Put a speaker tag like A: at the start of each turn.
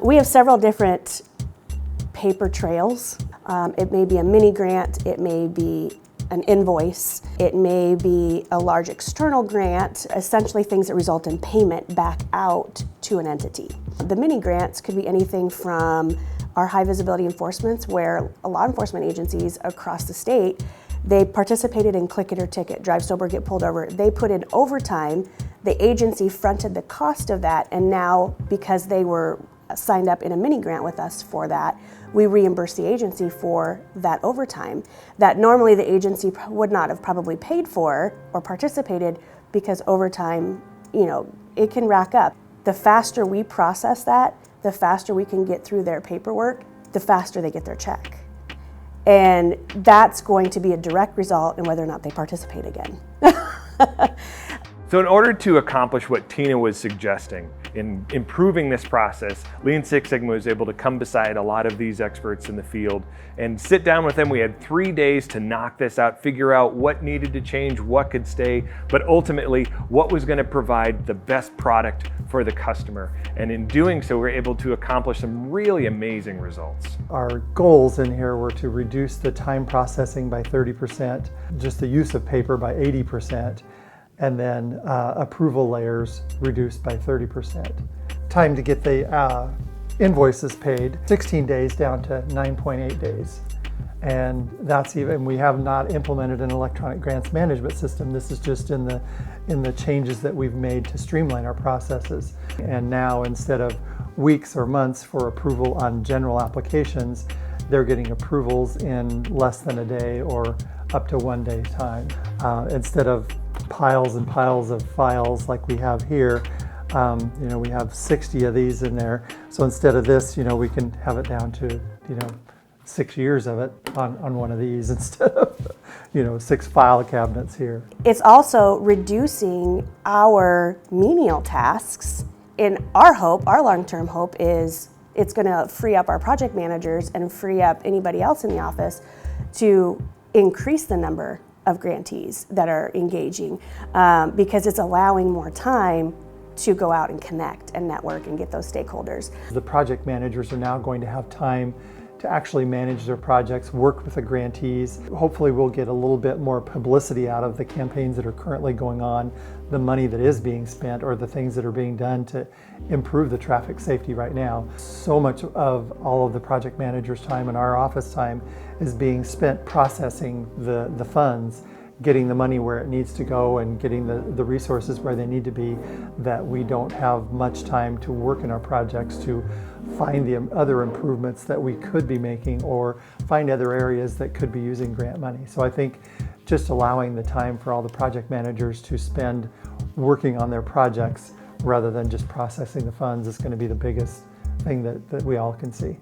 A: We have several different paper trails. It may be a mini grant, it may be an invoice, it may be a large external grant, essentially things that result in payment back out to an entity. The mini grants could be anything from our high visibility enforcements, where a law enforcement agencies across the state, they participated in Click It or Ticket, drive sober, get pulled over. They put in overtime, the agency fronted the cost of that, and now because they were signed up in a mini grant with us for that, we reimburse the agency for that overtime that normally the agency would not have probably paid for or participated, because overtime, it can rack up. The faster we process that, the faster we can get through their paperwork, the faster they get their check. And that's going to be a direct result in whether or not they participate again.
B: So in order to accomplish what Tina was suggesting in improving this process, Lean Six Sigma was able to come beside a lot of these experts in the field and sit down with them. We had 3 days to knock this out, figure out what needed to change, what could stay, but ultimately what was going to provide the best product for the customer. And in doing so, we were able to accomplish some really amazing results.
C: Our goals in here were to reduce the time processing by 30%, just the use of paper by 80%, and then approval layers reduced by 30%. Time to get the invoices paid, 16 days down to 9.8 days. And that's even, we have not implemented an electronic grants management system. This is just in the changes that we've made to streamline our processes. And now, instead of weeks or months for approval on general applications, they're getting approvals in less than a day or up to 1 day time. Instead of piles and piles of files like we have here, we have 60 of these in there. So instead of this, we can have it down to, 6 years of it on one of these instead of, 6 file cabinets here.
A: It's also reducing our menial tasks. And our long-term hope is it's going to free up our project managers and free up anybody else in the office to increase the number of grantees that are engaging, because it's allowing more time to go out and connect and network and get those stakeholders.
C: The project managers are now going to have time to actually manage their projects, work with the grantees. Hopefully we'll get a little bit more publicity out of the campaigns that are currently going on, the money that is being spent, or the things that are being done to improve the traffic safety right now. So much of all of the project managers' time and our office time is being spent processing the funds, getting the money where it needs to go and getting the resources where they need to be, that we don't have much time to work in our projects to find the other improvements that we could be making or find other areas that could be using grant money. So I think just allowing the time for all the project managers to spend working on their projects rather than just processing the funds is going to be the biggest thing that we all can see.